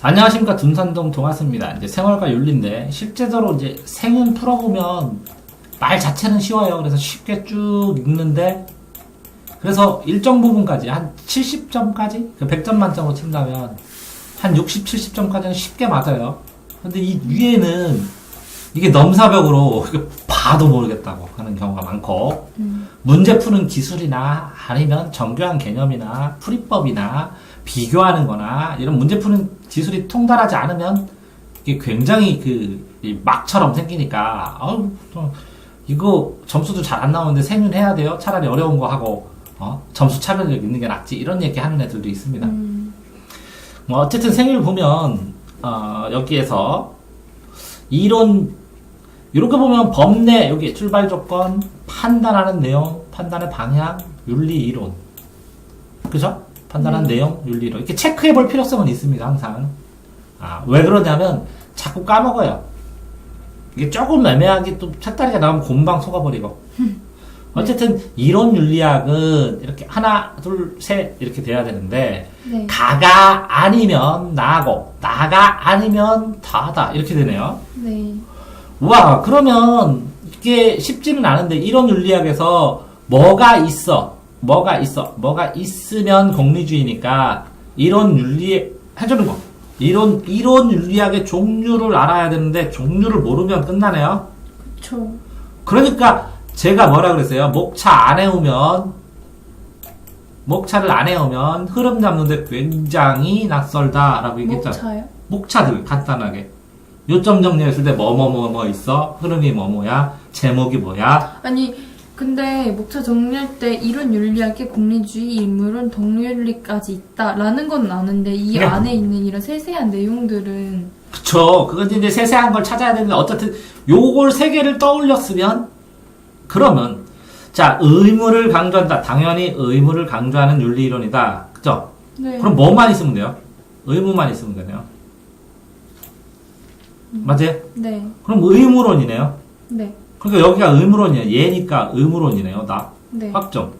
안녕하십니까. 둔산동 동아스입니다. 이제 생활과 윤리인데, 실제적으로 이제 생은 풀어보면 말 자체는 쉬워요. 그래서 쉽게 쭉 읽는데, 그래서 일정 부분까지, 한 70점까지? 100점 만점으로 친다면, 한 60, 70점까지는 쉽게 맞아요. 근데 이 위에는, 이게 넘사벽으로, 봐도 모르겠다고 하는 경우가 많고, 문제 푸는 기술이나, 아니면 정교한 개념이나, 풀이법이나, 비교하는 거나, 이런 문제 푸는 기술이 통달하지 않으면, 이게 굉장히 이 막처럼 생기니까, 이거 점수도 잘 안 나오는데 생윤해야 돼요? 차라리 어려운 거 하고, 점수 차별력 있는 게 낫지. 이런 얘기 하는 애들도 있습니다. 뭐, 어쨌든 생윤을 보면, 여기에서, 이론, 이렇게 보면 법내, 여기 출발 조건, 판단하는 내용, 판단의 방향, 윤리 이론. 그죠? 판단하는 내용, 윤리 이론. 이렇게 체크해 볼 필요성은 있습니다, 항상. 왜 그러냐면, 자꾸 까먹어요. 이게 조금 애매하게 또 색다르게 나오면 곰방 속아버리고. 어쨌든, 이론 윤리학은 이렇게 하나, 둘, 셋, 이렇게 돼야 되는데, 네. 가가 아니면 나고, 나가 아니면 다다. 이렇게 되네요. 네. 와, 그러면 이게 쉽지는 않은데 이론 윤리학에서 뭐가 있으면 공리주의니까 이론 윤리 해주는 거. 이론 윤리학의 종류를 알아야 되는데 종류를 모르면 끝나네요. 그쵸. 그러니까 제가 뭐라 그랬어요? 목차를 안 해오면 흐름 잡는데 굉장히 낯설다라고 얘기했잖아요. 목차요? 목차들 간단하게. 요점 정리했을 때 뭐 있어? 흐름이 뭐야? 제목이 뭐야? 아니 근데 목차 정리할 때 이론 윤리학의 공리주의 인물은 동윤리까지 있다라는 건 아는데 이 네. 안에 있는 이런 세세한 내용들은 그쵸. 그건 이제 세세한 걸 찾아야 되는데 어쨌든 요걸 세 개를 떠올렸으면 그러면 자 의무를 강조한다. 당연히 의무를 강조하는 윤리이론이다. 그죠? 네. 그럼 뭐만 있으면 돼요? 의무만 있으면 되네요. 맞아요? 네. 그럼 의무론이네요. 네. 그러니까 여기가 의무론이에요. 얘니까 의무론이네요. 나. 네. 확정.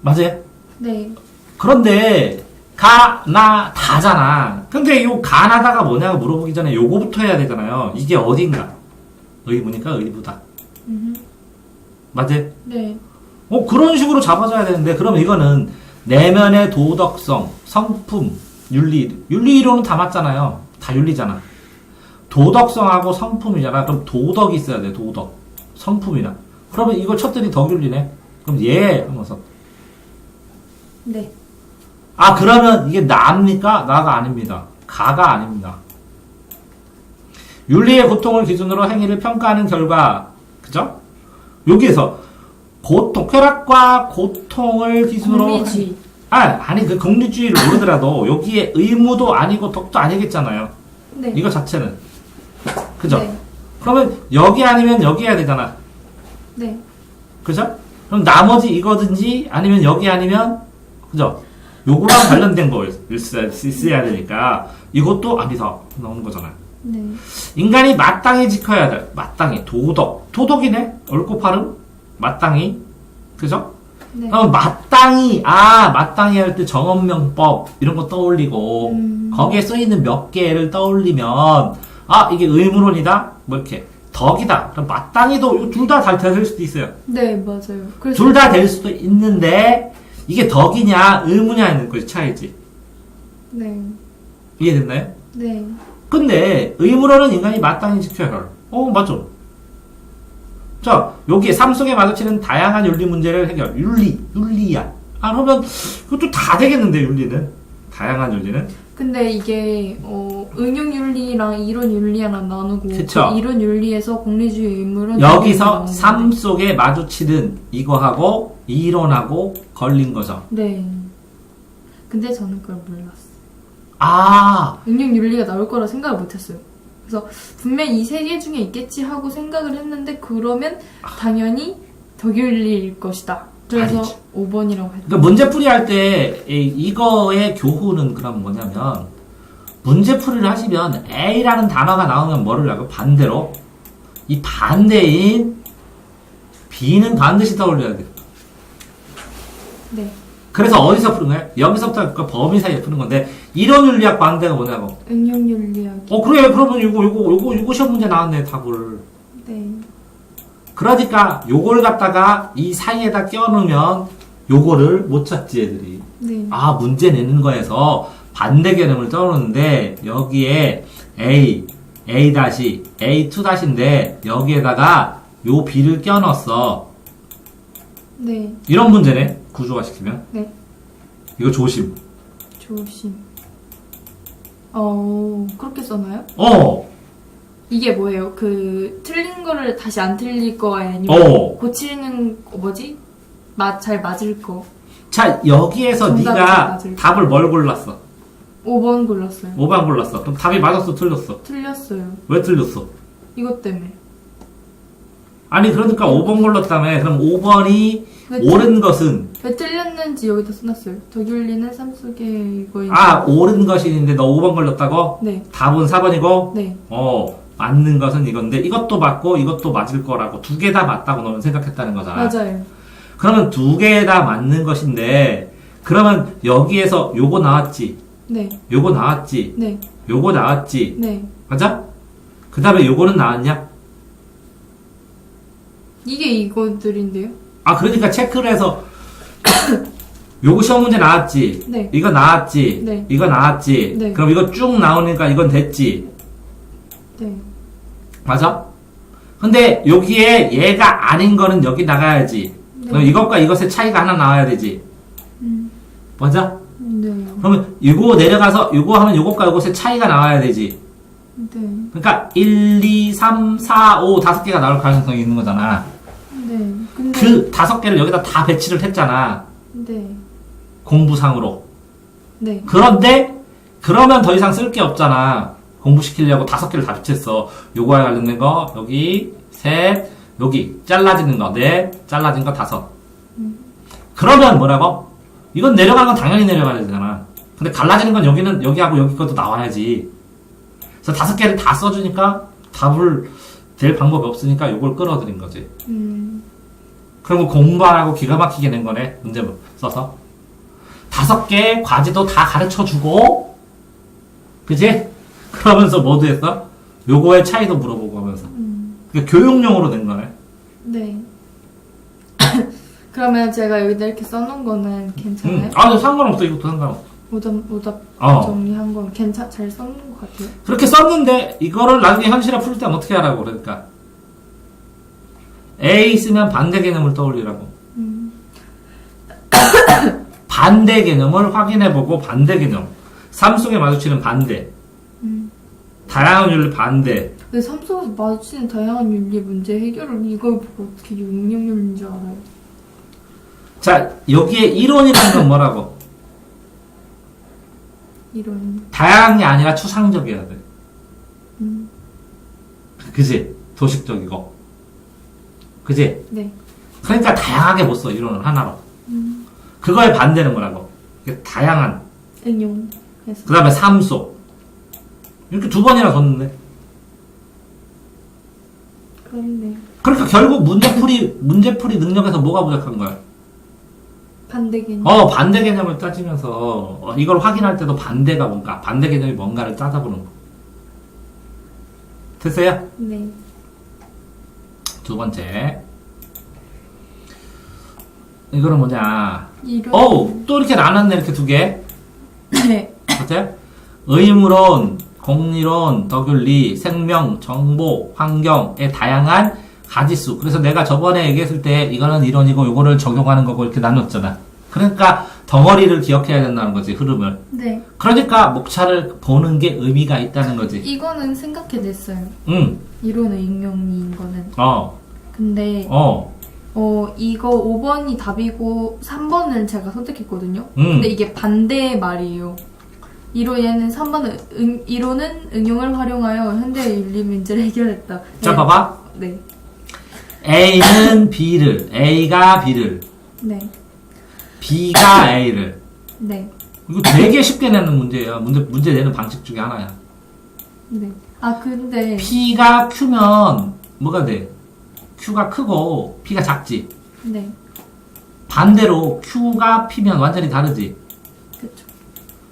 맞아요? 네. 그런데 가, 나, 다잖아. 근데 요 가, 나다가 뭐냐고 물어보기 전에 요거부터 해야 되잖아요. 이게 어딘가? 의무니까 의무다. 맞아요? 네. 그런 식으로 잡아줘야 되는데 그러면 이거는 내면의 도덕성, 성품, 윤리이론은 다 맞잖아요. 다 윤리잖아. 도덕성하고 성품이잖아. 그럼 도덕이 있어야 돼. 도덕. 성품이나. 그러면 이걸 쳤더니 덕윤리네. 그럼 예 하면서. 네. 그러면 이게 나입니까? 나가 아닙니다. 가가 아닙니다. 윤리의 고통을 기준으로 행위를 평가하는 결과, 그죠? 여기에서 쾌락과 고통을 기준으로 공리주의. 아니 그 공리주의를 모르더라도 여기에 의무도 아니고 덕도 아니겠잖아요. 네. 이거 자체는. 그죠? 네. 그러면 여기 아니면 여기 해야 되잖아. 네. 그죠? 그럼 나머지 이거든지 아니면 여기 아니면 그죠? 요거랑 관련된 거 있어야 되니까 이것도 아니다 나오는 거잖아. 네. 인간이 마땅히 지켜야 돼. 마땅히 도덕이네. 옳고 바름 마땅히 그죠? 네. 마땅히 할 때 정언명법 이런 거 떠올리고 거기에 써있는 몇 개를 떠올리면 이게 의무론이다 뭐 이렇게 덕이다 그럼 마땅히도 둘 다 될 수도 있어요. 네, 맞아요. 둘 다 될 수도 있는데 이게 덕이냐 의무냐는 것이 차이지. 네. 이해됐나요? 네. 근데 의무론은 인간이 마땅히 지켜야 할. 맞죠. 자, 여기에 삶 속에 마주치는 다양한 윤리 문제를 해결. 윤리야. 그러면 그것도 다 되겠는데 윤리는. 다양한 윤리는. 근데 이게 응용 윤리랑 이론 윤리랑 나누고 그쵸. 그 이론 윤리에서 공리주의 의무론 여기서 삶 속에 마주치는 이거하고 이론하고 걸린 거죠. 네. 근데 저는 그걸 몰랐어요. 응용 응용 윤리가 나올 거라 생각을 못했어요. 그래서 분명 이 세 개 중에 있겠지 하고 생각을 했는데 그러면 당연히 덕윤리일 것이다. 그래서 아니지. 5번이라고 했죠. 그러니까 문제풀이 할 때 이거의 교훈은 그럼 뭐냐면 문제풀이를 하시면 A라는 단어가 나오면 뭐를 하고 반대로 이 반대인 B는 반드시 떠올려야 돼요. 네. 그래서 어디서 푸는 거야? 여기서부터 그 범위 사이에 푸는 건데 이론 윤리학 반대가 뭐냐고. 응용 윤리학. 그래. 그러면 요거 시험 문제 나왔네, 답을. 네. 그러니까 요걸 갖다가 이 사이에다 껴놓으면 요거를 못 찾지, 애들이. 네. 아, 문제 내는 거에서 반대 개념을 떠오르는데 여기에 A, A-, A2-인데 여기에다가 요 B를 껴넣었어. 네. 이런 문제네, 구조화 시키면. 네. 이거 조심. 조심. 그렇게 써나요? 이게 뭐예요? 그 틀린 거를 다시 안 틀릴 거 아니면 고치는 거 뭐지? 잘 맞을 거. 자, 여기에서 정답이 네가 맞을 거. 답을 뭘 골랐어? 5번 골랐어요. 5번 골랐어. 그럼 답이 맞았어, 틀렸어? 틀렸어요. 왜 틀렸어? 이것 때문에. 아니, 그러니까 5번 골랐다며. 그럼 5번이 옳은 것은 왜 틀렸는지 여기다 써놨어요. 덕윤리는 삶 속에 이거인. 옳은 것이 있는데 너 5번 걸렸다고? 네. 답은 4번이고? 네. 맞는 것은 이건데 이것도 맞고 이것도 맞을 거라고 두 개 다 맞다고 너는 생각했다는 거잖아. 맞아요. 그러면 두 개 다 맞는 것인데 그러면 여기에서 요거 나왔지? 네. 요거 나왔지? 네. 요거 나왔지? 네. 맞아? 그 다음에 요거는 나왔냐? 이게 이거들인데요? 그러니까 체크를 해서 요거 시험 문제 나왔지? 네. 이거 나왔지? 네. 이거 나왔지? 네. 그럼 이거 쭉 나오니까 이건 됐지? 네. 맞아? 근데 여기에 얘가 아닌 거는 여기 나가야지. 네. 그럼 이것과 이것의 차이가 하나 나와야 되지. 맞아? 네. 그러면 이거 내려가서 이거 하면 이것과 이것의 차이가 나와야 되지. 네. 그러니까 1, 2, 3, 4, 5 다섯 개가 나올 가능성이 있는 거잖아. 네. 근데. 그 다섯 개를 여기다 다 배치를 했잖아. 네. 공부상으로. 네. 그런데 그러면 더 이상 쓸 게 없잖아. 공부시키려고 다섯 개를 다 배치했어. 요거에 관련된 거 여기 셋, 여기 잘라지는 거 넷, 잘라진 거 다섯. 그러면 뭐라고? 이건 내려가는 건 당연히 내려가야 되잖아. 근데 갈라지는 건 여기는 여기하고 여기 것도 나와야지. 그래서 다섯 개를 다 써주니까 답을 될 방법이 없으니까 요걸 끌어들인 거지. 그러면 공부 안 하고 기가 막히게 낸 거네. 문제 써서. 다섯 개 과제도 다 가르쳐 주고, 그지? 그러면서 뭐도 했어? 요거의 차이도 물어보고 하면서. 그러니까 교육용으로 된 거네. 네. 그러면 제가 여기다 이렇게 써놓은 거는 괜찮아요? 상관없어. 이것도 상관없어. 오답 정리한 건 잘 써놓은 것 같아요. 그렇게 썼는데, 이거를 나중에 현실에 풀 때는 어떻게 하라고, 그러니까. A 있으면 반대 개념을 떠올리라고. 반대 개념을 확인해보고, 반대 개념. 삶 속에 마주치는 반대. 다양한 윤리 반대. 근데 삶 속에서 마주치는 다양한 윤리 문제 해결을 이걸 보고 어떻게 응용윤리인 줄 알아요? 자, 여기에 이론이라는 건 뭐라고? 이런. 다양한 게 아니라 추상적이어야 돼. 그지? 도식적이고. 그지? 네. 그러니까 다양하게 못 써, 이론은 하나로. 그거에 반대는 뭐라고? 이게 다양한. 응용해서. 그 다음에 삶 속. 이렇게 두 번이나 썼는데. 그렇네요. 그러니까 결국 문제풀이 능력에서 뭐가 부족한 거야? 반대 개념. 반대 개념을 따지면서, 이걸 확인할 때도 반대가 뭔가, 반대 개념이 뭔가를 따져보는 거. 됐어요? 네. 두 번째. 이거는 뭐냐. 이런. 또 이렇게 나눴네, 이렇게 두 개. 네. 그치? 의무론, 공리론, 덕윤리, 생명, 정보, 환경의 다양한 가지수. 그래서 내가 저번에 얘기했을 때 이거는 이론이고 이거를 적용하는 거고 이렇게 나눴잖아. 그러니까 덩어리를 기억해야 된다는 거지, 흐름을. 네. 그러니까 목차를 보는 게 의미가 있다는 거지. 이거는 생각해냈어요. 응. 이론의 응용인 거는. 근데 이거 5번이 답이고 3번을 제가 선택했거든요. 근데 이게 반대 말이에요. 이론에는 3번은 이론은 응용을 활용하여 현대 윤리 문제를 해결했다. 자, 봐봐. 네. A는 B를, A가 B를, 네. B가 A를. 네. 이거 되게 쉽게 내는 문제예요. 문제 내는 방식 중에 하나야. 네. 근데 P가 Q면 뭐가 돼? Q가 크고 P가 작지. 네. 반대로 Q가 P면 완전히 다르지. 그쵸.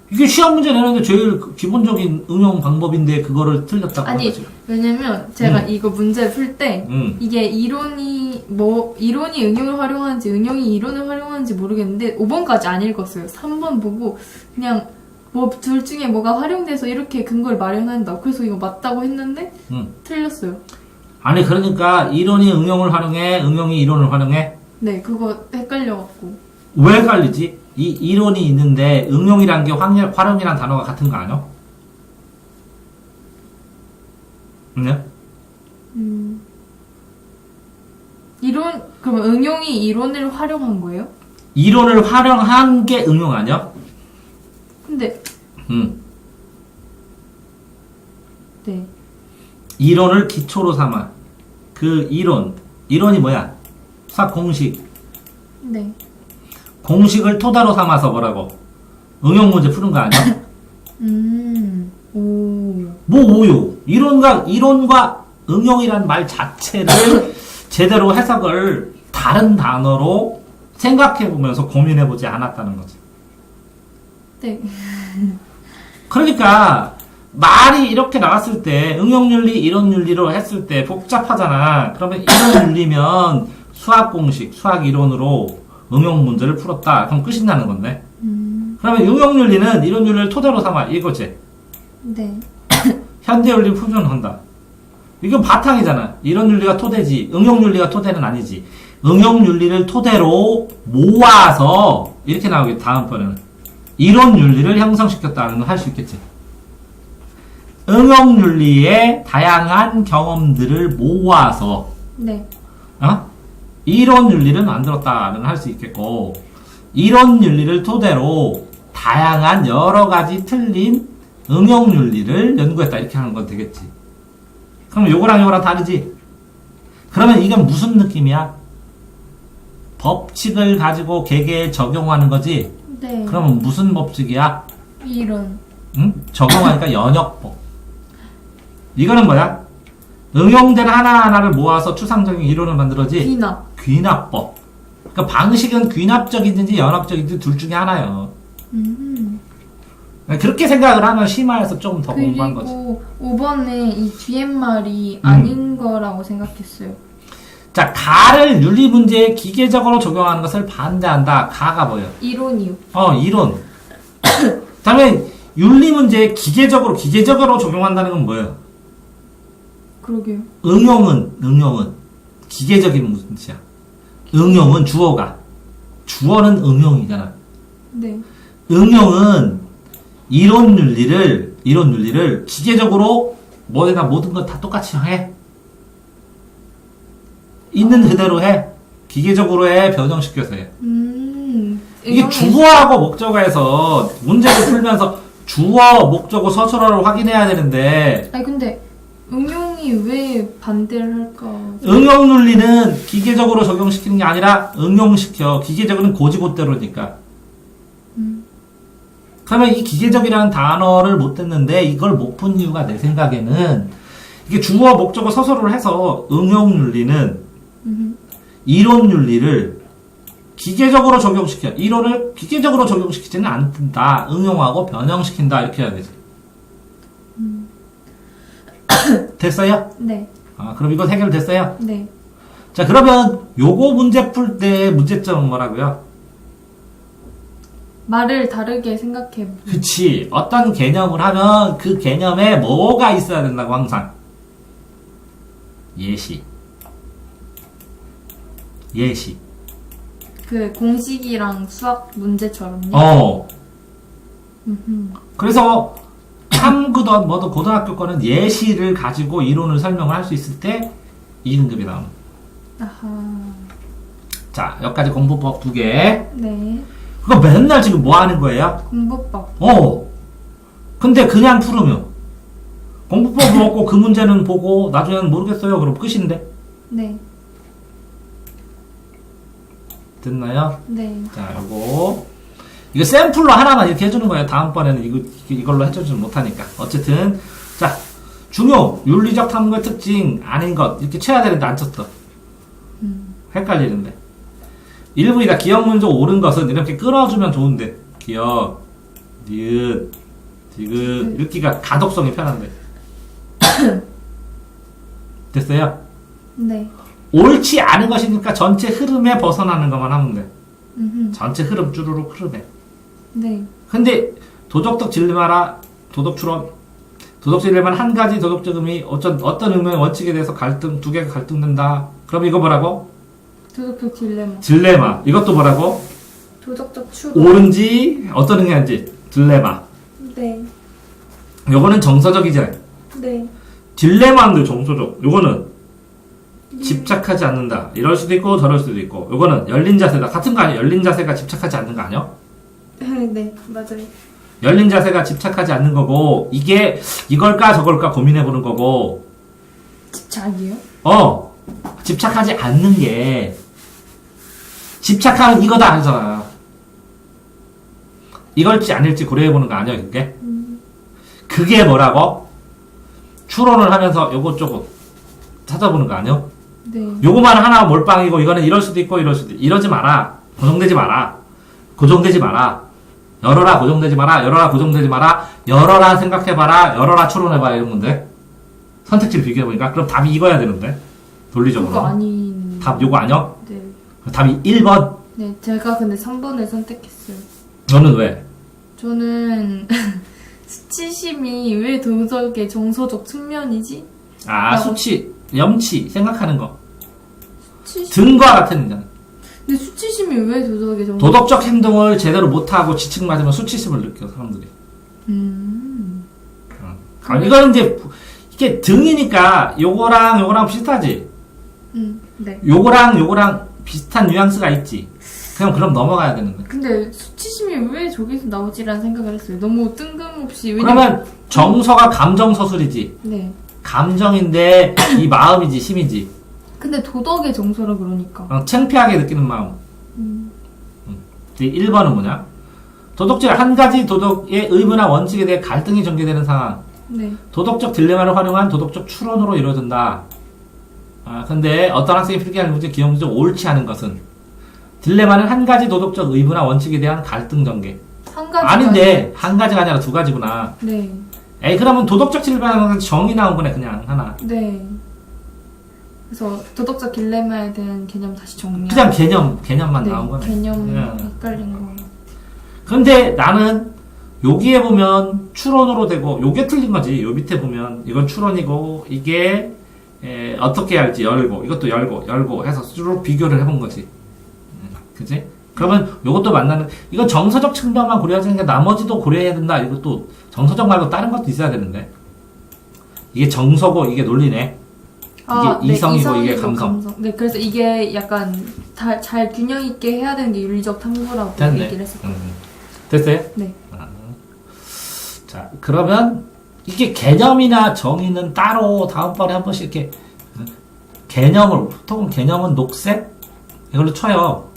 이게 시험 문제 내는데 제일 기본적인 응용 방법인데 그거를 틀렸다고 아니, 하는 거지. 왜냐면 제가 이거 문제 풀 때 이게 이론이 응용을 활용하는지 응용이 이론을 활용하는지 모르겠는데 5번까지 안 읽었어요. 3번 보고 그냥 뭐 둘 중에 뭐가 활용돼서 이렇게 근거를 마련한다. 그래서 이거 맞다고 했는데 틀렸어요. 아니 그러니까 이론이 응용을 활용해, 응용이 이론을 활용해. 네, 그거 헷갈려갖고. 왜 헷갈리지? 이 이론이 있는데 응용이란 게 활용이란 단어가 같은 거 아니야? 네? 그러면 응용이 이론을 활용한 거예요? 이론을 활용한 게 응용 아니야? 근데 네. 이론을 기초로 삼아. 그 이론이 뭐야? 수학 공식. 네. 공식을 토대로 삼아서 뭐라고? 응용 문제 푸는 거 아니야? 오. 뭐 오요? 이론과 응용이란 말 자체를 제대로 해석을 다른 단어로 생각해보면서 고민해보지 않았다는 거지. 네. 그러니까 말이 이렇게 나왔을 때 응용윤리, 이론윤리로 했을 때 복잡하잖아. 그러면 이론윤리면 수학 공식, 수학 이론으로 응용 문제를 풀었다. 그럼 끝이 나는 건데. 그러면 응용윤리는 이론윤리를 토대로 삼아. 이거지. 네. 현대윤리 풀면한다. 이건 바탕이잖아. 이론윤리가 토대지. 응용윤리가 토대는 아니지. 응용윤리를 토대로 모아서 이렇게 나오겠다. 다음번에는 이론윤리를 형성시켰다는 걸 할 수 있겠지. 응용윤리의 다양한 경험들을 모아서 네. 이론윤리를 만들었다는 할 수 있겠고, 이론윤리를 토대로 다양한 여러 가지 틀린 응용윤리를 연구했다. 이렇게 하는 건 되겠지. 그럼 요거랑 다르지? 그러면 이건 무슨 느낌이야? 법칙을 가지고 개개에 적용하는 거지? 네. 그러면 무슨 법칙이야? 이론. 응? 적용하니까 연역법. 이거는 뭐야? 응용된 하나하나를 모아서 추상적인 이론을 만들어지? 귀납법. 그러니까 방식은 귀납적이든지 연합적이든지 둘 중에 하나예요. 그렇게 생각을 하면 심화해서 좀 더 공부한 거지. 그리고 5번에 이 뒤에말이 아닌 거라고 생각했어요. 자, 가를 윤리 문제에 기계적으로 적용하는 것을 반대한다. 가가 뭐예요? 이론이요. 이론. 다음에 윤리 문제에 기계적으로 적용한다는 건 뭐예요? 그러게요. 응용은 기계적인 문제야. 응용은 주어는 응용이잖아. 네. 응용은 이론 윤리를 기계적으로 뭐에다 모든 걸 다 똑같이 해. 있는 그대로 해. 기계적으로 해. 변형시켜서 해. 이게 주어하고 목적어에서 문제를 풀면서 주어, 목적어, 서술어를 확인해야 되는데. 아니 근데 응용이 왜 반대를 할까? 응용 윤리는 기계적으로 적용시키는 게 아니라 응용시켜. 기계적으로는 고지고대로니까. 그러면 이 기계적이라는 단어를 못 듣는데 이걸 못 푼 이유가 내 생각에는 이게 주어, 목적어, 서술어를 해서 응용 윤리는 이론 윤리를 기계적으로 적용시켜. 이론을 기계적으로 적용시키지는 않는다. 응용하고 변형시킨다. 이렇게 해야 되지. 됐어요? 네. 그럼 이거 해결됐어요? 네. 자, 그러면 요거 문제 풀 때 문제점은 뭐라고요? 말을 다르게 생각해. 그치. 어떤 개념을 하면 그 개념에 뭐가 있어야 된다고 항상. 예시. 그 공식이랑 수학 문제처럼요? 그래서 탐구든 뭐든 고등학교 거는 예시를 가지고 이론을 설명을 할 수 있을 때 2등급이 나옵니다. 아하. 자, 여기까지 공부법 2개. 네. 그거 맨날 지금 뭐 하는 거예요? 공부법. 근데 그냥 풀으면 공부법을 얻고 그 문제는 보고 나중에는 모르겠어요. 그럼 끝인데. 네. 됐나요? 네. 자, 이거 샘플로 하나만 이렇게 해주는 거예요. 다음번에는 이걸로 해주지 못하니까. 어쨌든, 자, 중요, 윤리적 탐구의 특징, 아닌 것, 이렇게 쳐야 되는데 안 쳤어. 헷갈리는데. 일부이다. 기역 문조 옳은 것은 이렇게 끌어주면 좋은데. 기역, 니은, 디귿, 읽기가 가독성이 편한데. 됐어요? 네. 옳지 않은 것이니까 전체 흐름에 벗어나는 것만 하면 돼. 음흠. 전체 흐름, 쭈루룩 흐름에. 네. 근데, 도덕적 딜레마라, 도덕추론, 도덕적 딜레마는 한 가지 도덕적 의미, 어떤 의미의 원칙에 대해서 두 개가 갈등된다. 그럼 이거 뭐라고? 도덕적 딜레마. 딜레마. 이것도 뭐라고? 도덕적 추론. 옳은지, 어떤 의미인지, 딜레마. 네. 요거는 정서적이지. 네. 딜레마인데 정서적. 요거는 집착하지 않는다. 이럴 수도 있고 저럴 수도 있고. 요거는 열린 자세다. 같은 거 아니야? 열린 자세가 집착하지 않는 거 아니야? 네, 맞아요. 열린 자세가 집착하지 않는 거고, 이게 이걸까 저걸까 고민해보는 거고, 집착이요? 집착하지 않는 게, 집착하는 이거다 하잖아. 이걸지 아닐지 고려해보는 거 아니야, 그게? 그게 뭐라고? 추론을 하면서 요것저것 찾아보는 거 아니야? 네. 요거만 하나 몰빵이고, 이거는 이럴 수도 있고, 이럴 수도 있고, 이러지 마라. 고정되지 마라. 고정되지 마라. 열어라, 고정되지 마라. 열어라, 고정되지 마라. 열어라, 생각해봐라. 열어라, 추론해봐라. 이런 건데. 선택지를 비교해보니까. 그럼 답이 이거야 되는데. 논리적으로. 그거 아닌. 답 요거 아니야? 네. 답이 1번. 네, 제가 근데 3번을 선택했어요. 너는 왜? 저는 수치심이 왜 도덕의 정서적 측면이지? 수치, 염치, 생각하는 거. 수치심. 등과 같은 거잖아. 근데 수치심이 왜 도덕의 정서? 도덕적 행동을 제대로 못하고 지칭맞으면 수치심을 느껴, 사람들이. 이거는 이제, 이게 등이니까 요거랑 비슷하지? 네. 요거랑 비슷한 뉘앙스가 있지. 그럼 넘어가야 되는데. 근데 수치심이 왜 저기서 나오지라는 생각을 했어요. 너무 뜬금없이. 그러면 정서가 감정서술이지. 네. 감정인데 이 마음이지, 심이지. 근데 도덕의 정서라 그러니까. 창피하게 느끼는 마음. 1번은 뭐냐? 도덕질 한 가지 도덕의 의무나 원칙에 대해 갈등이 전개되는 상황. 네. 도덕적 딜레마를 활용한 도덕적 추론으로 이루어진다. 근데 어떤 학생이 필기할 문제, 기억 문제 옳지 않은 것은 딜레마는 한 가지 도덕적 의무나 원칙에 대한 갈등 전개. 한 가지. 아닌데 한 가지가 아니라 두 가지구나. 네. 그러면 도덕적 딜레마는 정이 나온 거네, 그냥 하나. 네. 그래서 도덕적 딜레마에 대한 개념 다시 정리. 그냥 개념만 네, 나온 거네. 개념 예. 헷갈린 거. 근데 나는 여기에 보면 추론으로 되고 요게 틀린 거지. 요 밑에 보면 이건 추론이고 이게 어떻게 할지 열고 이것도 열고 해서 쭉 비교를 해본 거지. 그지? 그러면 요것도 만나는 이건 정서적 측면만 고려하지 않는 게 나머지도 고려해야 된다. 이것도 정서적 말고 다른 것도 있어야 되는데 이게 정서고 이게 논리네. 이게 이성이고 이게 감성. 네, 그래서 이게 약간 잘 균형 있게 해야 되는 게 윤리적 탐구라고 됐네. 얘기를 했었거든요. 됐어요? 네. 자, 그러면 이게 개념이나 정의는 따로 다음번에 한 번씩 이렇게 보통 개념은 녹색 이걸로 쳐요.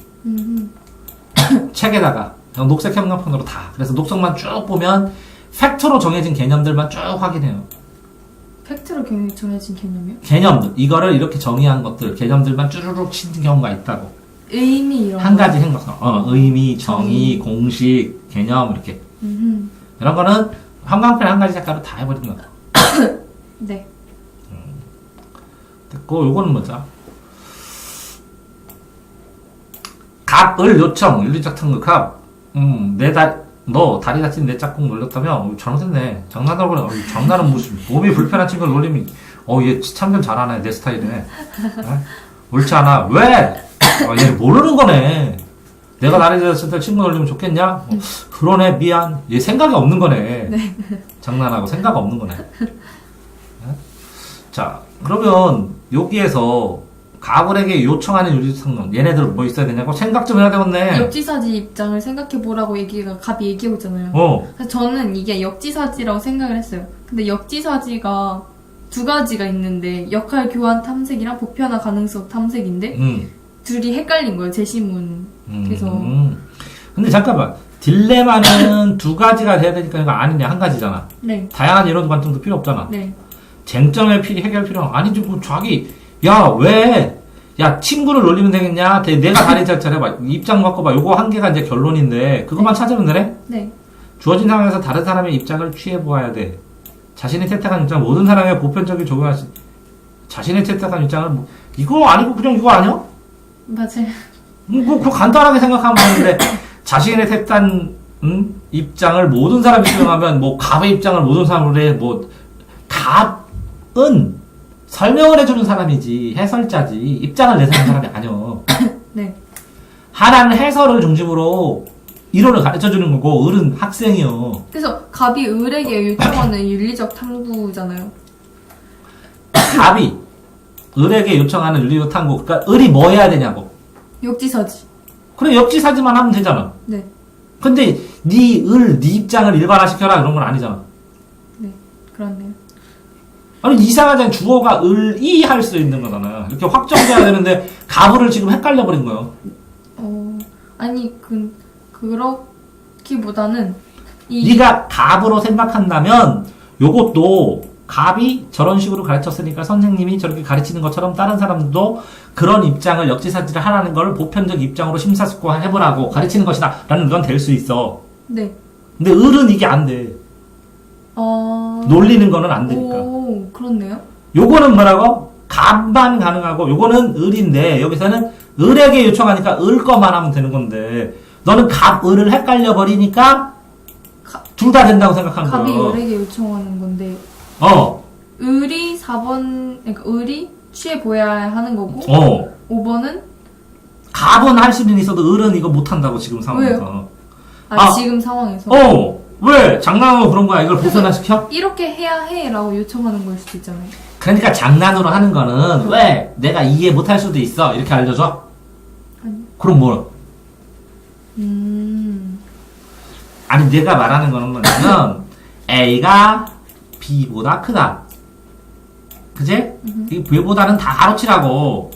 책에다가 녹색 형광펜으로 다. 그래서 녹색만 쭉 보면 팩트로 정해진 개념들만 쭉 확인해요. 팩트로 정해진 개념이요? 개념들 이거를 이렇게 정의한 것들 개념들만 쭈르륵 치는 경우가 있다고. 의미 이런 한 거. 가지 생각성. 의미, 정의, 공식, 개념 이렇게. 이런 거는 형광펜 한 가지 색깔로 다 해버리는 거야. 네. 됐고 요거는 뭐죠? 갑을 요청 윤리적 탐구갑. 너 다리 다친 내 짝꿍 놀렸다며? 잘못했네. 장난하고 그래. 장난은 무슨 몸이 불편한 친구를 놀리면 얘 참견 잘하네. 내 스타일이네. 옳지 않아. 왜? 얘 모르는 거네. 내가 다리 다쳤을 때 친구 놀리면 좋겠냐? 그러네. 미안. 얘 생각이 없는 거네. 네. 장난하고 생각 없는 거네. 자, 그러면 여기에서 가불에게 요청하는 윤리성론 얘네들 뭐 있어야 되냐고 생각 좀 해야 되겠네. 역지사지 입장을 생각해보라고 갑이 얘기하고 있잖아요. 그래서 저는 이게 역지사지라고 생각을 했어요. 근데 역지사지가 두 가지가 있는데 역할 교환 탐색이랑 보편화 가능성 탐색인데 둘이 헷갈린 거예요. 제시문. 그래서 근데 잠깐만. 딜레마는 두 가지가 돼야 되니까 이거 아니냐 한 가지잖아. 네. 다양한 이론 관점도 필요 없잖아. 네. 쟁점의 해결 필요는 아니지. 뭐 자기 야 야, 친구를 놀리면 되겠냐? 내가 다른 차례 해봐. 입장 바꿔봐. 요거 한 개가 이제 결론인데, 그것만 찾으면 되네? 네. 주어진 상황에서 다른 사람의 입장을 취해보아야 돼. 자신이 택한 입장, 모든 사람의 보편적인 적용할 수, 자신이 택한 입장을, 이거 아니고 그냥 이거 아니야? 맞아요. 그거 간단하게 생각하면 되는데, 자신의 택한, 입장을 모든 사람이 수용하면, 갑의 입장을 모든 사람으로 해, 갑은 설명을 해주는 사람이지, 해설자지, 입장을 내세우는 사람이 아니여. 네. 하나는 해설을 중심으로 이론을 가르쳐주는 거고, 을은 학생이요. 그래서 갑이 을에게 요청하는 윤리적 탐구잖아요. 갑이 을에게 요청하는 윤리적 탐구. 그러니까 을이 뭐 해야 되냐고. 역지사지. 그래, 역지사지만 하면 되잖아. 네. 근데 네 입장을 일반화시켜라 이런 건 아니잖아. 네. 그렇네요. 아니 이상하잖아. 주어가 을이 할 수 있는 거잖아. 이렇게 확정돼야 되는데 갑을을 지금 헷갈려 버린 거예요. 아니 그렇기보다는 네가 갑으로 생각한다면 요것도 갑이 저런 식으로 가르쳤으니까 선생님이 저렇게 가르치는 것처럼 다른 사람들도 그런 입장을 역지사지를 하라는 걸 보편적 입장으로 심사숙고해보라고 가르치는 것이다 라는 건 될 수 있어. 네. 근데 을은 이게 안 돼. 놀리는 거는 안 되니까. 오, 그렇네요. 요거는 뭐라고? 갑만 가능하고 요거는 을인데 여기서는 을에게 요청하니까 을 거만 하면 되는 건데 너는 갑, 을을 헷갈려 버리니까 둘 다 된다고 생각하는 거야. 갑이 을에게 요청하는 건데 을이 4번 그러니까 을이 취해 보여야 하는 거고 5번은 갑은 할 수는 있어도 을은 이거 못 한다고 지금 상황에서. 왜요? 지금 상황에서. 왜? 장난으로 그런 거야? 이걸 보편화시켜? 이렇게 해야 해라고 요청하는 걸 수도 있잖아요. 그러니까 장난으로 하는 거는 왜? 내가 이해 못 할 수도 있어. 이렇게 알려줘? 아니. 그럼 뭘? 아니 내가 말하는 거는 뭐냐면 A가 B보다 크다. 그지? 이 B보다는 다 가로치라고.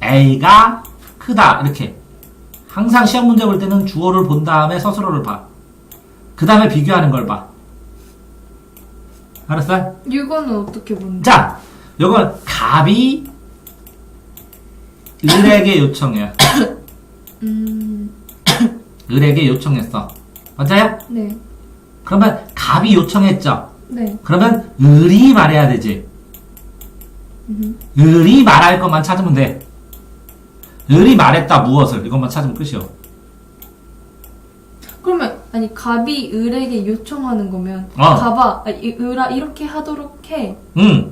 A가 크다. 이렇게. 항상 시험 문제 볼 때는 주어를 본 다음에 서술어를 봐. 그 다음에 비교하는 걸 봐. 알았어? 이거는 어떻게 보는? 자, 요건 갑이 을에게 요청해요. 을에게 요청했어. 맞아요? 네. 그러면 갑이 요청했죠? 네. 그러면 을이 말해야 되지. 을이 말할 것만 찾으면 돼. 을이 말했다 무엇을 이것만 찾으면 끝이요. 그러면 아니 갑이 을에게 요청하는 거면 갑아 을아 이렇게 하도록 해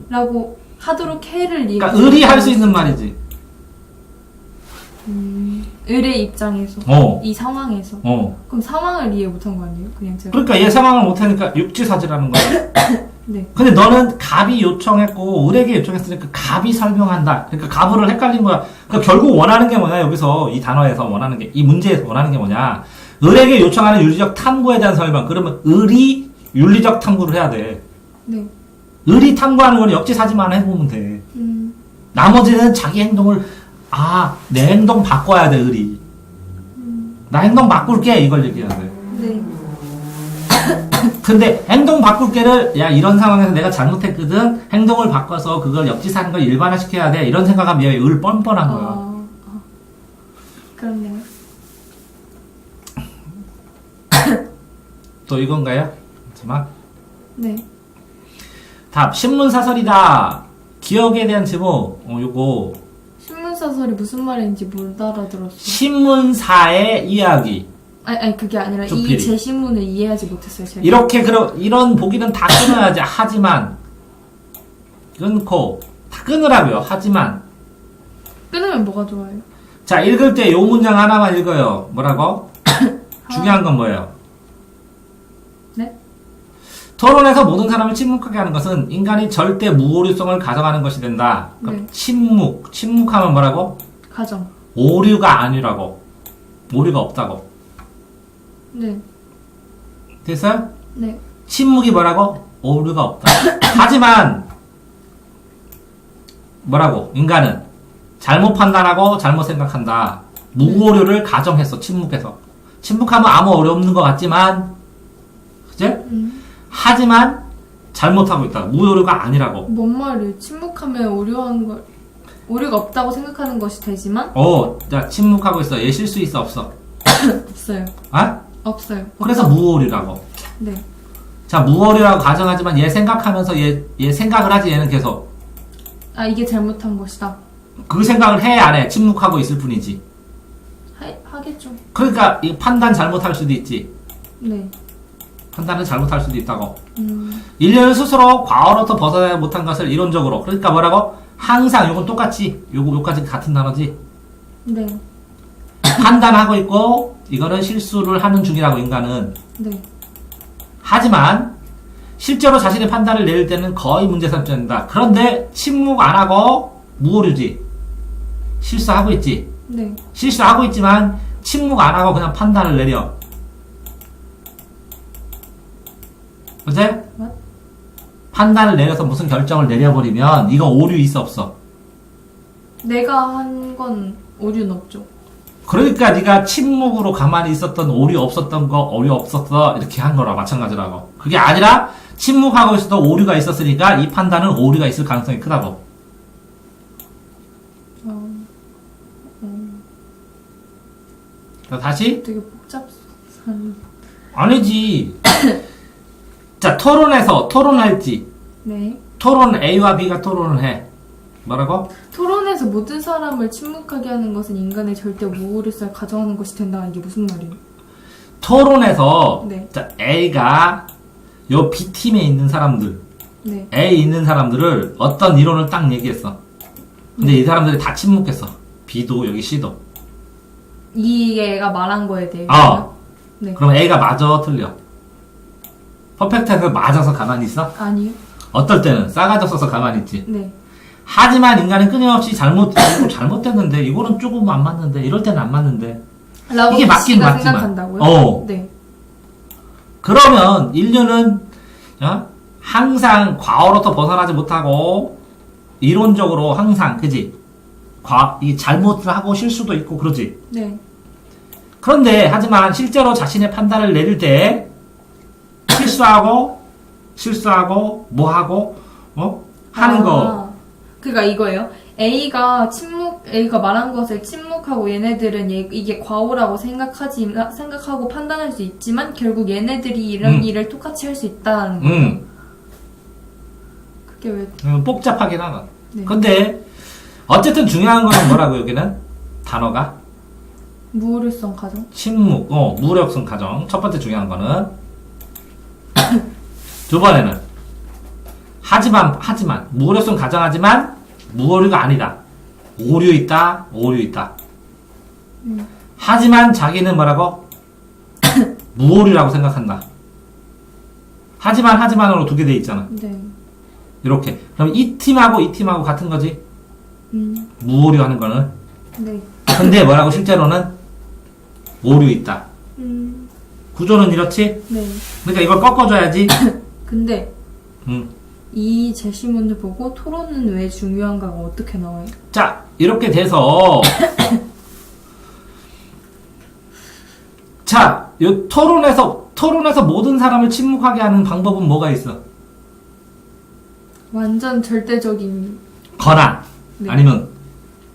라고 하도록 해를 그러니까 을이 할 수 있는 말이지. 을의 입장에서 이 상황에서 그럼 상황을 이해 못한 거 아니에요? 그냥 제가 그러니까 얘 상황을 못하니까 육지사지라는 거야. 네. 근데 너는 갑이 요청했고 을에게 요청했으니까 갑이 설명한다. 그러니까 갑을 헷갈린 거야. 그러니까 결국 원하는 게 뭐냐 여기서 이 단어에서 원하는 게 이 문제에서 원하는 게 뭐냐 을에게 요청하는 윤리적 탐구에 대한 설명. 그러면 을이 윤리적 탐구를 해야 돼. 네. 을이 탐구하는 건 역지사지만 해보면 돼. 나머지는 자기 행동을 내 행동 바꿔야 돼 을이. 나 행동 바꿀게 이걸 얘기해야 돼. 네. 근데 행동 바꿀게를 야 이런 상황에서 내가 잘못했거든 행동을 바꿔서 그걸 역지사는 걸 일반화시켜야 돼 이런 생각하면 얘 을 뻔뻔한 거야. 그렇네요. 또 이건가요? 마지막. 네. 답 신문사설이다. 기억에 대한 제목 요거 신문사설이 무슨 말인지 못 알아들었어요. 신문사의 이야기. 아니 그게 아니라 조필이. 이 제시문을 이해하지 못했어요. 제가. 이렇게 이런 보기는 다 끊어야지. 하지만 끊고 다 끊으라고요. 하지만 끊으면 뭐가 좋아요? 자 읽을 때 요 문장 하나만 읽어요. 뭐라고? 중요한 건 뭐예요? 네? 토론에서 모든 사람을 침묵하게 하는 것은 인간이 절대 무오류성을 가정하는 것이 된다. 그럼 네. 침묵하면 뭐라고? 가정. 오류가 아니라고. 오류가 없다고. 네. 됐어요? 네. 침묵이 뭐라고? 오류가 없다. 하지만 뭐라고? 인간은 잘못 판단하고 잘못 생각한다. 무오류를 가정했어. 침묵해서. 침묵하면 아무 오류 없는 것 같지만 그제? 하지만 잘못하고 있다. 무오류가 아니라고. 뭔 말이에요? 침묵하면 오류한 걸. 오류가 없다고 생각하는 것이 되지만 자, 침묵하고 있어. 얘 실수 있어, 없어? 없어요. 아? 없어요. 그래서 무오류라고. 네. 자, 무오류라고 가정하지만 얘 생각하면서 얘 생각을 하지, 얘는 계속. 아, 이게 잘못한 것이다. 그 생각을 해, 안 해? 침묵하고 있을 뿐이지. 하겠죠. 그러니까 이 판단 잘못할 수도 있지. 네. 판단을 잘못할 수도 있다고. 인류는 스스로 과거로부터 벗어나지 못한 것을 이론적으로. 그러니까 뭐라고? 항상 요건 똑같지. 요까지 같은 단어지. 네. 판단하고 있고 이거는 실수를 하는 중이라고 인간은. 네. 하지만 실제로 자신의 판단을 내릴 때는 거의 문제 삼지 않는다. 그런데 침묵 안 하고 무오류지. 실수하고 있지. 네. 실수하고 있지만 침묵 안 하고 그냥 판단을 내려. 그치? 판단을 내려서 무슨 결정을 내려버리면 이거 오류 있어 없어? 내가 한 건 오류는 없죠. 그러니까 네가 침묵으로 가만히 있었던 오류 없었던 거 오류 없었어 이렇게 한 거랑 마찬가지라고. 그게 아니라 침묵하고 있어도 오류가 있었으니까 이 판단은 오류가 있을 가능성이 크다고. 자, 다시? 되게 복잡한. 아니지. 자, 토론할지. 네. 토론 A와 B가 토론을 해. 뭐라고? 토론에서 모든 사람을 침묵하게 하는 것은 인간의 절대 무오류성을 가정하는 것이 된다. 이게 무슨 말이에요? 토론에서 네. 자, A가 요 B팀에 있는 사람들 네. A 있는 사람들을 어떤 이론을 딱 얘기했어. 근데 이 사람들이 다 침묵했어. B도 여기 C도. 이 애가 말한 거에 대해. 네. 그럼 A가 맞아 틀려? 퍼펙트해서 맞아서 가만히 있어? 아니요. 어떨 때는 싸가졌어서 가만히 있지. 네. 하지만 인간은 끊임없이 이거 잘못됐는데 이거는 조금 안 맞는데 이럴 때는 안 맞는데 라고 이게 맞긴 씨가 맞지만. 생각한다고요? 네. 그러면 인류는 항상 과거로부터 벗어나지 못하고 이론적으로 항상 그지? 이 잘못을 하고 실수도 있고 그러지. 네. 그런데 하지만 실제로 자신의 판단을 내릴 때 실수하고 뭐하고 하는 거. 그러니까 이거예요. A가 말한 것을 침묵하고 얘네들은 이게 과오라고 생각하고 판단할 수 있지만 결국 얘네들이 이런 일을 똑같이 할 수 있다는 거예요. 그게 왜? 복잡하긴 하다. 네. 근데 어쨌든 중요한 거는 뭐라고 여기는 단어가 무오류성 가정. 침묵, 무력성 가정. 첫 번째 중요한 거는 두 번에는 하지만 무오류성 가정하지만 무오류가 아니다. 오류 있다. 하지만 자기는 뭐라고? 무오류라고 생각한다. 하지만으로 두 개 돼 있잖아. 네. 이렇게. 그럼 이 팀하고 같은 거지? 무오류 하는 거는. 네. 근데 뭐라고 실제로는 오류 있다. 구조는 이렇지? 네. 그러니까 이걸 꺾어줘야지. 근데 음. 이 제시문을 보고 토론은 왜 중요한가가 어떻게 나와요? 자, 이렇게 돼서 자, 요 토론에서 모든 사람을 침묵하게 하는 방법은 뭐가 있어? 완전 절대적인 거나 네. 아니면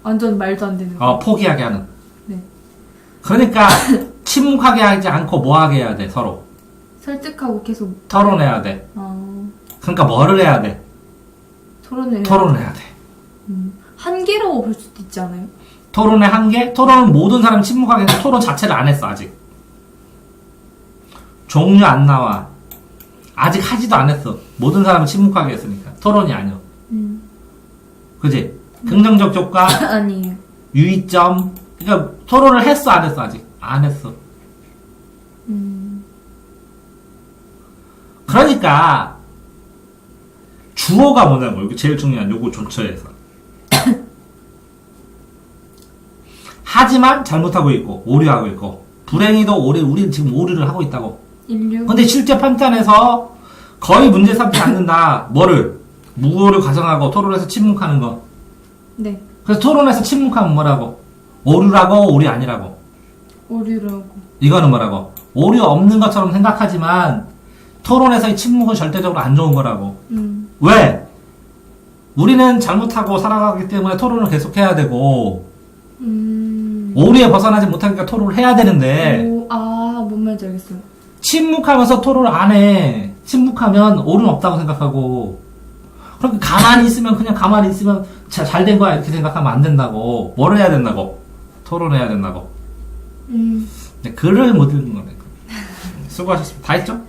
완전 말도 안 되는 거. 포기하게 하는. 네. 그러니까 침묵하게 하지 않고 뭐 하게 해야 돼? 서로 설득하고 계속 토론해야 돼. 그러니까 뭐를 해야 돼? 토론을 해야 돼. 한계라고 볼 수도 있지 않아요? 토론의 한계? 토론은 모든 사람 침묵하게 해서 토론 자체를 안 했어 아직. 종류 안 나와. 아직 하지도 안 했어. 모든 사람을 침묵하게 했으니까. 토론이 아니야. 그지? 긍정적 효과, 아니에요. 유의점. 그러니까 토론을 했어 안 했어 아직? 안 했어. 그러니까 주어가 뭐냐고. 여기 제일 중요한 요거 존처에서. 하지만 잘못하고 있고 오류하고 있고 불행히도 우리는 지금 오류를 하고 있다고. 인류. 근데 실제 판단에서 거의 문제 삼지 않는다. 뭐를? 무오류 가정하고 토론에서 침묵하는 거. 네. 그래서 토론에서 침묵하면 뭐라고? 오류라고 오류 아니라고. 오류라고. 이거는 뭐라고? 오류 없는 것처럼 생각하지만 토론에서의 침묵은 절대적으로 안 좋은 거라고. 왜? 우리는 잘못하고 살아가기 때문에 토론을 계속해야 되고 오류에 벗어나지 못하니까 토론을 해야 되는데 뭔 말인지 알겠어요. 침묵하면서 토론을 안 해. 침묵하면 옳은 없다고 생각하고 그렇게 가만히 있으면 그냥 가만히 있으면 잘 된 거야 이렇게 생각하면 안 된다고. 뭘 해야 된다고? 토론해야 된다고. 근데 글을 못 읽는 거네. 수고하셨습니다. 다 했죠?